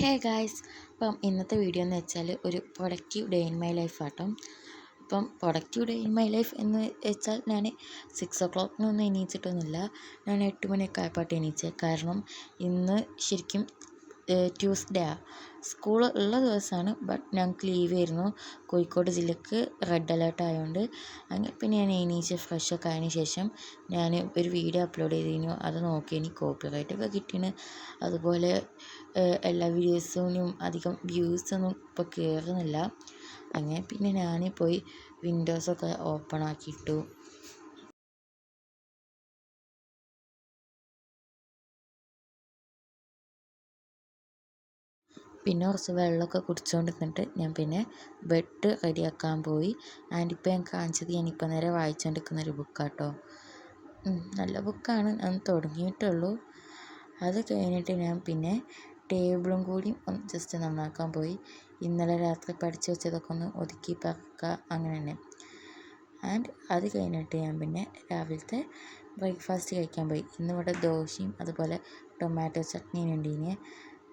Hey guys, അപ്പം ഇന്നത്തെ video എന്ന് വെച്ചാൽ ഒരു productive day in my life ആട്ടോ. അപ്പം productive day in my life എന്ന് വെച്ചാൽ ഞാൻ 6 o'clock എണീച്ചിട്ടൊന്നുമില്ല. ഞാൻ 8 മണിയൊക്കെ ആയപ്പോട്ട് എണീച്ചത്. കാരണം ഇന്ന് ശരിക്കും ട്യൂസ്ഡേ സ്കൂൾ ഉള്ള ദിവസമാണ്. ബട്ട് ഞങ്ങൾക്ക് ലീവ് ആയിരുന്നു. കോഴിക്കോട് ജില്ലക്ക് റെഡ് അലേർട്ട് ആയതുകൊണ്ട് അങ്ങനെ പിന്നെ ഞാൻ എണീച്ച് ഫ്രഷൊക്കെ ആയതിനു ശേഷം ഞാൻ ഒരു വീഡിയോ അപ്ലോഡ് ചെയ്തിരുന്നു. അത് നോക്കി എനിക്ക് കോപ്പിറൈറ്റൊക്കെ കിട്ടിയാണ്. അതുപോലെ എല്ലാ വീഡിയോസിനും അധികം വ്യൂസൊന്നും ഇപ്പോൾ കയറുന്നില്ല. അങ്ങനെ പിന്നെ ഞാൻ പോയി വിൻഡോസൊക്കെ ഓപ്പൺ ആക്കിയിട്ടു. പിന്നെ കുറച്ച് വെള്ളമൊക്കെ കുടിച്ചുകൊണ്ട് നിന്നിട്ട് ഞാൻ പിന്നെ ബെഡ് റെഡിയാക്കാൻ പോയി. ആൻഡ് ഇപ്പോൾ ഞാൻ കാണിച്ചത് ഞാനിപ്പോൾ നേരെ വായിച്ചുകൊണ്ടിരിക്കുന്നൊരു ബുക്കാട്ടോ. നല്ല ബുക്കാണ്, ഞാൻ തുടങ്ങിയിട്ടുള്ളൂ. അത് കഴിഞ്ഞിട്ട് ഞാൻ പിന്നെ ടേബിളും കൂടി ഒന്ന് ജസ്റ്റ് നന്നാക്കാൻ പോയി. ഇന്നലെ രാത്രി പഠിച്ചു വെച്ചതൊക്കെ ഒന്ന് ഒതുക്കി പറക്കുക അങ്ങനെ തന്നെ. ആൻഡ് അത് കഴിഞ്ഞിട്ട് ഞാൻ പിന്നെ രാവിലത്തെ ബ്രേക്ക്ഫാസ്റ്റ് കഴിക്കാൻ പോയി. ഇന്നിവിടെ ദോശയും അതുപോലെ ടൊമാറ്റോ ചട്നിയും ഉണ്ടീന്.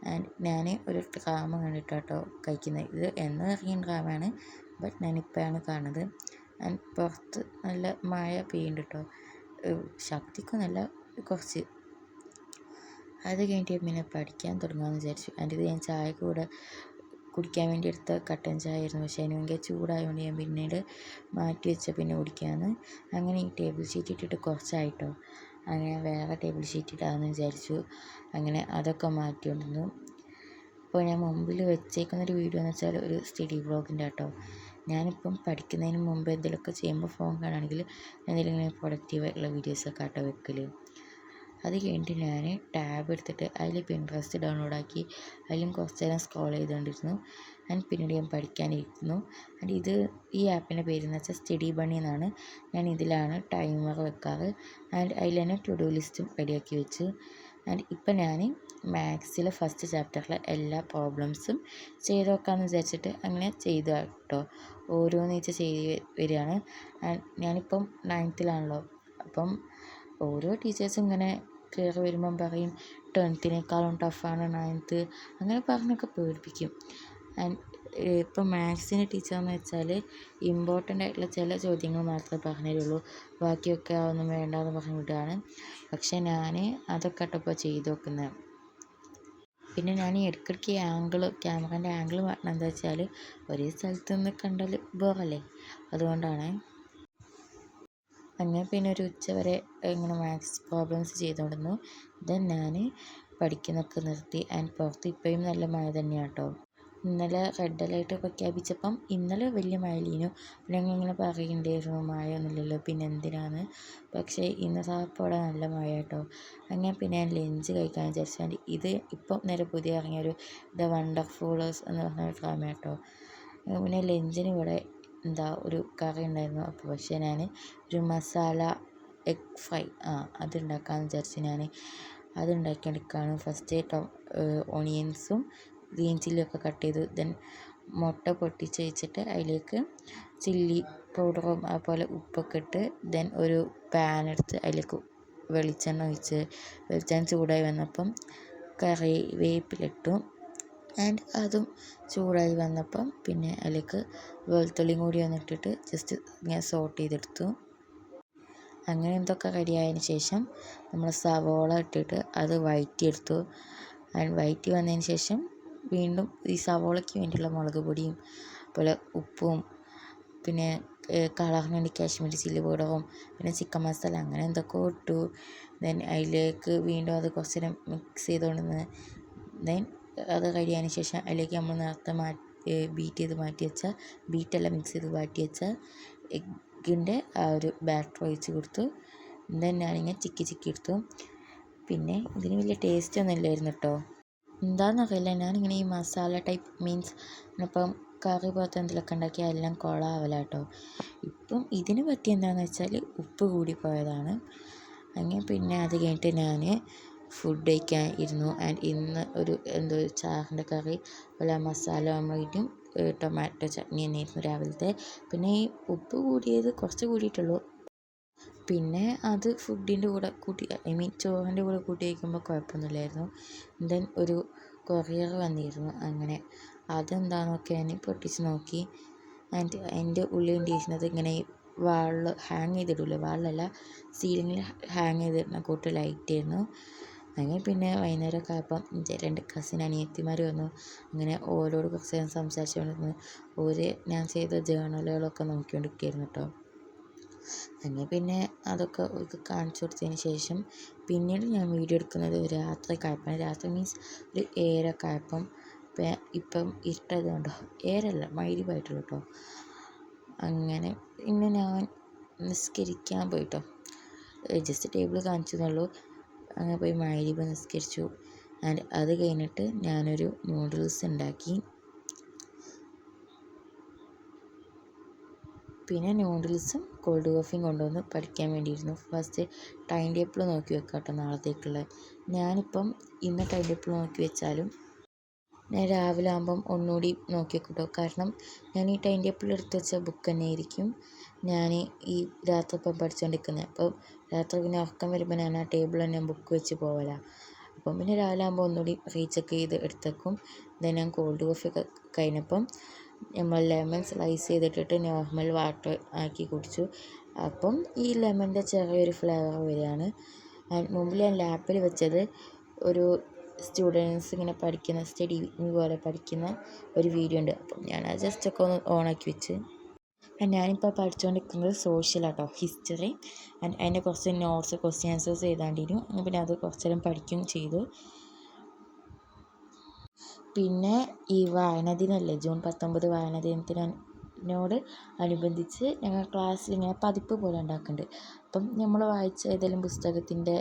ആൻഡ് ഞാൻ ഒരു ഡ്രാമ കണ്ടിട്ടാട്ടോ കഴിക്കുന്നത്. ഇത് എന്ന് ഇറങ്ങിയ ഡ്രാമയാണ്, ബട്ട് ഞാനിപ്പോഴാണ് കാണുന്നത്. ആൻഡ് പുറത്ത് നല്ല മഴ പെയ്യുന്നുണ്ട് കേട്ടോ, ശക്തിക്കൊന്നല്ല, കുറച്ച്. അത് കഴിഞ്ഞിട്ട് പിന്നെ പഠിക്കാൻ തുടങ്ങാമെന്ന് വിചാരിച്ചു. ആൻഡ് ഇത് ഞാൻ ചായ കൂടെ കുടിക്കാൻ വേണ്ടി എടുത്ത കട്ടൻ ചായ ആയിരുന്നു. പക്ഷേ അതിന് ഭയങ്കര ചൂടായതുകൊണ്ട് ഞാൻ പിന്നീട് മാറ്റി വെച്ച പിന്നെ കുടിക്കാമെന്ന്. അങ്ങനെ ഈ ടേബിൾ ഷീറ്റ് ഇട്ടിട്ട് കുറച്ചായിട്ടോ. അങ്ങനെ വേറെ ടേബിൾ ഷീറ്റ് ഇടാമെന്ന് വിചാരിച്ചു. അങ്ങനെ അതൊക്കെ മാറ്റിക്കൊണ്ടിരുന്നു. ഇപ്പോൾ ഞാൻ മുമ്പിൽ വെച്ചേക്കുന്നൊരു വീഡിയോ എന്ന് വെച്ചാൽ ഒരു സ്റ്റഡി വ്ളോഗിൻ്റെ കേട്ടോ. ഞാനിപ്പം പഠിക്കുന്നതിന് മുമ്പ് എന്തെങ്കിലുമൊക്കെ ചെയ്യുമ്പോൾ ഫോൺ കാണുകയാണെങ്കിൽ എന്തെങ്കിലും ഇങ്ങനെ പ്രൊഡക്റ്റീവായിട്ടുള്ള വീഡിയോസൊക്കെ ആട്ടോ വെക്കൽ. അത് കഴിഞ്ഞിട്ട് ഞാൻ ടാബ് എടുത്തിട്ട് അതിൽ പിൻട്രസ്റ്റ് ഡൗൺലോഡാക്കി അതിലും കുറച്ച് നേരം സ്ക്രോൾ ചെയ്തുകൊണ്ടിരുന്നു. ആൻഡ് പിന്നീട് ഞാൻ പഠിക്കാനിരുന്നു. ആൻഡ് ഈ ആപ്പിൻ്റെ പേരെന്ന് വെച്ചാൽ സ്റ്റഡി ബണ്ണി എന്നാണ്. ഞാൻ ഇതിലാണ് ടൈമർ വെക്കാറ്. ആൻഡ് അതിൽ തന്നെ ടു ഡു ലിസ്റ്റും റെഡിയാക്കി വെച്ചു. ആൻഡ് ഇപ്പം ഞാൻ മാത്സിലെ ഫസ്റ്റ് ചാപ്റ്ററിലെ എല്ലാ പ്രോബ്ലംസും ചെയ്ത് നോക്കാമെന്ന് വിചാരിച്ചിട്ട് അങ്ങനെ ചെയ്തു കേട്ടോ. ഓരോന്നീച്ച ചെയ്ത് വരികയാണ്. ആൻഡ് ഞാനിപ്പം 9th അപ്പം ഓരോ ടീച്ചേഴ്സും ഇങ്ങനെ കയറി വരുമ്പം പറയും 10th ടഫാണ് 9th, അങ്ങനെ പറഞ്ഞൊക്കെ പേടിപ്പിക്കും. ആൻഡ് ഇപ്പം മാത്സിൻ്റെ ടീച്ചറെന്ന് വെച്ചാൽ ഇമ്പോർട്ടൻ്റ് ആയിട്ടുള്ള ചില ചോദ്യങ്ങൾ മാത്രമേ പറഞ്ഞു തരുള്ളൂ, ബാക്കിയൊക്കെ അതൊന്നും വേണ്ടാന്ന് പറഞ്ഞു വിടുകയാണ്. പക്ഷേ ഞാൻ അതൊക്കെ ഇപ്പോൾ ചെയ്ത് നോക്കുന്നത്. പിന്നെ ഞാൻ ഈ ഇടയ്ക്കിടയ്ക്ക് ക്യാമറേൻ്റെ ആംഗിൾ മാറ്റണം. എന്താ വെച്ചാൽ ഒരേ സ്ഥലത്ത് നിന്ന് കണ്ടാൽ ബോറല്ലേ, അതുകൊണ്ടാണ്. അങ്ങനെ പിന്നെ ഒരു ഉച്ച വരെ ഇങ്ങനെ മാത്സ് പ്രോബ്ലംസ് ചെയ്തുകൊണ്ടിരുന്നു. ദെൻ ഞാൻ പഠിക്കുന്നതൊക്കെ നിർത്തി. ആൻഡ് പുറത്ത് ഇപ്പോഴും നല്ല മഴ തന്നെയാണ് കേട്ടോ. ഇന്നലെ റെഡ് അലേർട്ട് പ്രഖ്യാപിച്ചപ്പം ഇന്നലെ വലിയ മഴയില്ലേനു. പിന്നെ ഞങ്ങളിങ്ങനെ പറയുന്നുണ്ടായിരുന്നു മഴയൊന്നുമില്ലല്ലോ പിന്നെ എന്തിനാണ്. പക്ഷേ ഇന്ന് സാപ്പോടെ നല്ല മഴ കേട്ടോ. അങ്ങനെ പിന്നെ ഞാൻ ലഞ്ച് കഴിക്കാൻ വിചാരിച്ചാൽ ഇത് ഇപ്പം നേരെ പുതിയ ഇറങ്ങിയൊരു ദ വണ്ടർഫുളേഴ്സ് എന്ന് പറഞ്ഞൊരു ഡ്രാമ കേട്ടോ. പിന്നെ ലഞ്ചിന് ഇവിടെ ഒരു കറി ഉണ്ടായിരുന്നു. അപ്പോൾ പക്ഷേ ഞാൻ ഒരു മസാല എഗ് ഫ്രൈ അത് ഉണ്ടാക്കാമെന്ന് വിചാരിച്ച് ഞാൻ അത് ഉണ്ടാക്കിയെടുക്കുകയാണ്. ഫസ്റ്റ് ഓണിയൻസും ഗ്രീൻ ചില്ലിയൊക്കെ കട്ട് ചെയ്തു. ദെൻ മുട്ട പൊട്ടിച്ച് വെച്ചിട്ട് അതിലേക്ക് ചില്ലി പൗഡറും അതുപോലെ ഉപ്പൊക്കെ ഇട്ട് ദെൻ ഒരു പാൻ എടുത്ത് അതിലേക്ക് വെളിച്ചെണ്ണ ഒഴിച്ച് വെളിച്ചെണ്ണ ചൂടായി വന്നപ്പം കറിവേപ്പിലിട്ടു. ആൻഡ് അതും ചൂടായി വന്നപ്പം പിന്നെ അതിലേക്ക് വെളുത്തുള്ളിയും കൂടി ഒന്നിട്ടിട്ട് ജസ്റ്റ് ഇങ്ങനെ സോട്ട് ചെയ്തെടുത്തു. അങ്ങനെ എന്തൊക്കെ റെഡിയായതിന് ശേഷം നമ്മൾ സവോള ഇട്ടിട്ട് അത് വഴറ്റിയെടുത്തു. ആൻഡ് വഴറ്റി വന്നതിന് ശേഷം വീണ്ടും ഈ സവോളയ്ക്ക് വേണ്ടിയുള്ള മുളക് പൊടിയും അതുപോലെ ഉപ്പും പിന്നെ കളറിന് വേണ്ടി കാശ്മീരി ചില്ലി പൗഡറും പിന്നെ ചിക്കൻ മസാല അങ്ങനെ എന്തൊക്കെയോ ഇട്ടു. ദെൻ അതിലേക്ക് വീണ്ടും അത് കുറച്ച് നേരം മിക്സ് ചെയ്തുകൊണ്ടിരുന്ന് ദെൻ അത് റെഡിയായതിന് ശേഷം അതിലേക്ക് നമ്മൾ നേരത്തെ മിക്സ് ചെയ്ത് മാറ്റി വെച്ച എഗ്ഗിൻ്റെ ആ ഒരു ബാറ്റർ ഒഴിച്ച് കൊടുത്തു. ദെൻ ഞാനിങ്ങനെ ചിക്കി എടുത്തു. പിന്നെ ഇതിന് വലിയ ടേസ്റ്റ് ഒന്നും ഇല്ലായിരുന്നു കേട്ടോ. എന്താണെന്നറിയില്ല, ഞാനിങ്ങനെ ഈ മസാല ടൈപ്പ് മീൻസ് ഇപ്പം കറി പോലത്തെ എന്തെങ്കിലുമൊക്കെ ഉണ്ടാക്കിയാൽ എല്ലാം കുളമാവല കേട്ടോ. ഇപ്പം ഇതിന് പറ്റിയ എന്താണെന്ന് വെച്ചാൽ ഉപ്പ് കൂടി പോയതാണ്. അങ്ങനെ പിന്നെ അത് കഴിഞ്ഞിട്ട് ഞാൻ ഫുഡ് കഴിക്കാൻ ഇരുന്നു. ആൻഡ് ഇന്ന് ഒരു ചാറിൻ്റെ കറി അതുപോലെ മസാല ഓംലെറ്റും ടൊമാറ്റോ ചട്നി തന്നെയായിരുന്നു രാവിലത്തെ. പിന്നെ ഈ ഉപ്പ് കൂടിയത് കുറച്ച് കൂടിയിട്ടുള്ളൂ. പിന്നെ അത് ഫുഡിൻ്റെ കൂടെ കൂട്ടി ചോറിൻ്റെ കൂടെ കൂട്ടി കഴിക്കുമ്പോൾ കുഴപ്പമൊന്നുമില്ലായിരുന്നു. ദെൻ ഒരു കൊറിയർ വന്നിരുന്നു. അങ്ങനെ അതെന്താണെന്നൊക്കെ ഞാൻ പൊട്ടിച്ച് നോക്കി. ആൻഡ് എൻ്റെ ഉള്ളിൽ ഉണ്ടായിരുന്നത് ഇങ്ങനെ വാളിൽ ഹാങ് ചെയ്തിടില്ലേ, വാളിലല്ല സീലിങ്ങിൽ ഹാങ് ചെയ്തിരുന്ന കൂട്ട് ലൈറ്റായിരുന്നു. അങ്ങനെ പിന്നെ വൈകുന്നേരമൊക്കെ ആയപ്പം എൻ്റെ 2 കസിൻ അനിയത്തിമാർ വന്നു. അങ്ങനെ ഓരോട് കുറച്ച് നേരം സംസാരിച്ചുകൊണ്ടിരുന്നു. ഞാൻ ചെയ്ത ജേർണലുകളൊക്കെ നോക്കിക്കൊണ്ടിരിക്കുകയായിരുന്നു കേട്ടോ. അങ്ങനെ പിന്നെ അതൊക്കെ അവർക്ക് കാണിച്ചു കൊടുത്തതിന് ശേഷം പിന്നീട് ഞാൻ വീഡിയോ എടുക്കുന്നത് രാത്രിയൊക്കെ രാത്രി മീൻസ് ഒരു 7 ആയപ്പം. ഇപ്പം ഇരുട്ടത് കണ്ടോ, 7 മഗ്‌രിബായിട്ടുള്ളൂ കേട്ടോ. അങ്ങനെ പിന്നെ ഞാൻ നിസ്കരിക്കാൻ പോയിട്ടോ. ജസ്റ്റ് ടേബിൾ കാണിച്ചെന്നുള്ളൂ. അങ്ങനെ പോയി മഗ്‌രിബ് നിസ്കരിച്ചു. ആൻഡ് അത് കഴിഞ്ഞിട്ട് ഞാനൊരു നൂഡിൽസ് ഉണ്ടാക്കി. പിന്നെ നൂഡിൽസും കോൾഡ് കോഫിയും കൊണ്ടുവന്ന് പഠിക്കാൻ വേണ്ടിയിരുന്നു. ഫസ്റ്റ് ടൈം ടേബിൾ നോക്കി വെക്കാം കേട്ടോ നാളത്തേക്കുള്ള. ഞാനിപ്പം ഇന്ന് ടൈം ടേബിൾ നോക്കി വെച്ചാലും ഞാൻ രാവിലെ ആകുമ്പം ഒന്നുകൂടി നോക്കി വെക്കും കേട്ടോ. കാരണം ഞാൻ ഈ ടൈം ടേബിൾ എടുത്ത് വെച്ച ബുക്ക് തന്നെ ആയിരിക്കും ഞാൻ ഈ രാത്രി ഇപ്പം പഠിച്ചുകൊണ്ടിരിക്കുന്നത്. അപ്പം രാത്രി പിന്നെ ഉറക്കം വരുമ്പോൾ ഞാൻ ആ ടേബിൾ തന്നെ ബുക്ക് വെച്ച് പോകല. അപ്പം പിന്നെ രാവിലെ ആകുമ്പോൾ ഒന്നുകൂടി റീചെക്ക് ചെയ്ത് എടുത്തേക്കും. ദെൻ ഞാൻ കോൾഡ് കോഫിയൊക്കെ കഴിഞ്ഞപ്പം നമ്മൾ ലെമൺ സ്ലൈസ് ചെയ്തിട്ടിട്ട് നോർമൽ വാട്ടർ ആക്കി കുടിച്ചു. അപ്പം ഈ ലെമണിൻ്റെ ചെറിയൊരു ഫ്ലേവർ വരികയാണ്. മുമ്പിൽ ഞാൻ ലാപ്പിൽ വെച്ചത് ഒരു സ്റ്റുഡൻസ് ഇങ്ങനെ പഠിക്കുന്ന സ്റ്റഡി പോലെ പഠിക്കുന്ന ഒരു വീഡിയോ ഉണ്ട്. അപ്പം ഞാൻ അത് ജസ്റ്റൊക്കെ ഒന്ന് ഓണാക്കി വെച്ച്. ഞാനിപ്പോൾ പഠിച്ചുകൊണ്ടിരിക്കുന്നത് സോഷ്യലാട്ടോ, ഹിസ്റ്ററി. അതിൻ്റെ കുറച്ച് നോട്ട്സ് ക്വസ്റ്റ്യൻ ആൻസേഴ്സ് എഴുതാണ്ടിരുന്നു. അങ്ങനെ പിന്നെ അത് കുറച്ച് നേരം പഠിക്കുകയും ചെയ്തു. പിന്നെ ഈ വായനാ ദിനമല്ലേ, ജൂൺ 19 വായനാ ദിനത്തിനോട് അനുബന്ധിച്ച് ഞങ്ങൾ ക്ലാസ്സിൽ ഇങ്ങനെ പതിപ്പ് പോലെ ഉണ്ടാക്കുന്നുണ്ട്. അപ്പം നമ്മൾ വായിച്ച ഏതെങ്കിലും പുസ്തകത്തിൻ്റെ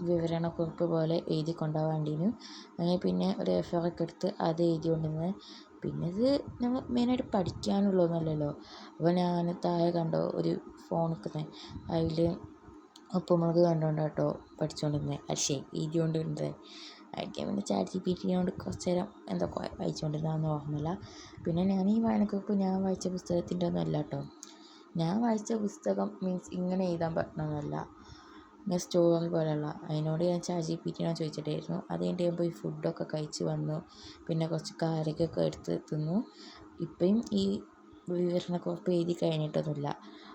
വിവരണക്കുറിപ്പ് പോലെ എഴുതി കൊണ്ടുപോകാൻ വേണ്ടിയിരുന്നു. അങ്ങനെ പിന്നെ ഒരു A4 ഒക്കെ എടുത്ത് അത് എഴുതി കൊണ്ടുവന്ന്. പിന്നെ ഇത് നമ്മൾ മെയിനായിട്ട് പഠിക്കാനുള്ളതൊന്നുമല്ലല്ലോ. അപ്പോൾ ഞാൻ താഴെ കണ്ടോ ഒരു ഫോൺ നിൽക്കുന്നത്, അതിൽ ഉപ്പുമുളക് കണ്ടുകൊണ്ടാട്ടോ പഠിച്ചുകൊണ്ടിരുന്നത്. എഴുതിക്കൊണ്ടിരുന്നത്. ആയിരിക്കും പിന്നെ ChatGPT കൊണ്ട് കുറച്ച് നേരം എന്തൊക്കെ വായിച്ചുകൊണ്ടിരുന്നതെന്ന് ഓർമ്മയില്ല. പിന്നെ ഞാൻ ഈ വായനക്കുറിപ്പ് ഞാൻ വായിച്ച പുസ്തകത്തിൻ്റെ ഒന്നും അല്ല കേട്ടോ. ഞാൻ വായിച്ച പുസ്തകം മീൻസ് ഇങ്ങനെ എഴുതാൻ പറ്റണമെന്നല്ല, ഇങ്ങനെ സ്റ്റോറി പോലെയുള്ള. അതിനോട് ഞാൻ ChatGPT ചോദിച്ചിട്ടായിരുന്നു. അത് കഴിഞ്ഞിട്ട് ഞാൻ പോയി ഫുഡൊക്കെ കഴിച്ച് വന്നു. പിന്നെ കുറച്ച് കാരക്കൊക്കെ എടുത്ത് തിന്നു. ഇപ്പം ഈ വിവരണക്കുറിപ്പ് എഴുതി കഴിഞ്ഞിട്ടൊന്നുമില്ല.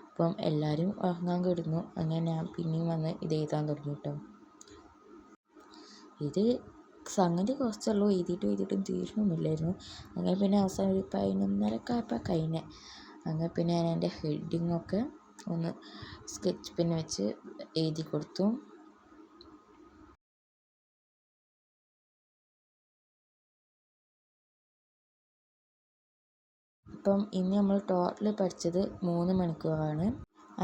അപ്പം എല്ലാവരും ഉറങ്ങാൻ കിടന്നു. അങ്ങനെ ഞാൻ പിന്നെയും വന്ന് ഇത് എഴുതാൻ തുടങ്ങി കേട്ടോ. ഇത് സംഗതി കുറച്ചുള്ളൂ, എഴുതിയിട്ടും തീരണമൊന്നുമില്ലായിരുന്നു. അങ്ങനെ പിന്നെ അവസാനം ഒരു 11:30 ആയപ്പോൾ കഴിഞ്ഞത്. അങ്ങനെ പിന്നെ ഞാൻ എൻ്റെ ഹെഡിങ്ങൊക്കെ ഒന്ന് സ്കെച്ച് പെൻ വെച്ച് എഴുതി കൊടുത്തു. ഇപ്പം ഇന്ന് നമ്മൾ ടോട്ടൽ പഠിച്ചത് 3 മണിക്കൂറാണ്.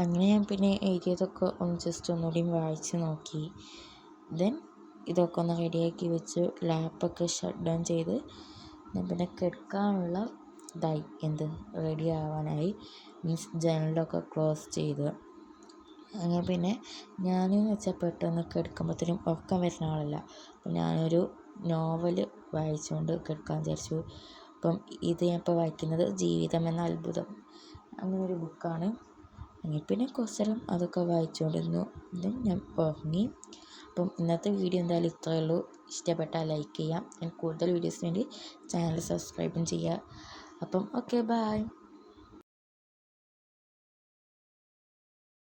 അങ്ങനെ ഞാൻ പിന്നെ എഴുതിയതൊക്കെ ഒന്ന് ജസ്റ്റ് ഒന്നുകൂടി വായിച്ച് നോക്കി. ദെൻ ഇതൊക്കെ ഒന്ന് റെഡിയാക്കി വെച്ച് ലാപ്പൊക്കെ ഷട്ട് ഡൗൺ ചെയ്ത് ഞാൻ പിന്നെ കിടക്കാനുള്ള റെഡി ആവാനായി. മീൻസ് ജനലൊക്കെ ക്ലോസ് ചെയ്ത്. അങ്ങനെ പിന്നെ ഞാനെന്ന് വെച്ചാൽ പെട്ടെന്ന് കിടക്കുമ്പോഴത്തേനും ഉറക്കം വരുന്ന ആളല്ല. അപ്പം ഞാനൊരു നോവൽ വായിച്ചുകൊണ്ട് കിടക്കാൻ വിചാരിച്ചു. അപ്പം ഇത് ഞാൻ ഇപ്പോൾ വായിക്കുന്നത് ജീവിതം എന്ന അത്ഭുതം, അങ്ങനൊരു ബുക്കാണ്. അങ്ങനെ പിന്നെ കുറച്ച് നേരം അതൊക്കെ വായിച്ചുകൊണ്ടിരുന്നു. ദെൻ ഞാൻ ഉറങ്ങി. അപ്പം ഇന്നത്തെ വീഡിയോ എന്തായാലും ഇത്രയേ ഉള്ളൂ. ഇഷ്ടപ്പെട്ടാൽ ലൈക്ക് ചെയ്യാം. കൂടുതൽ വീഡിയോസിന് വേണ്ടി ചാനൽ സബ്സ്ക്രൈബും ചെയ്യുക. അപ്പം ഓക്കെ, ബൈ.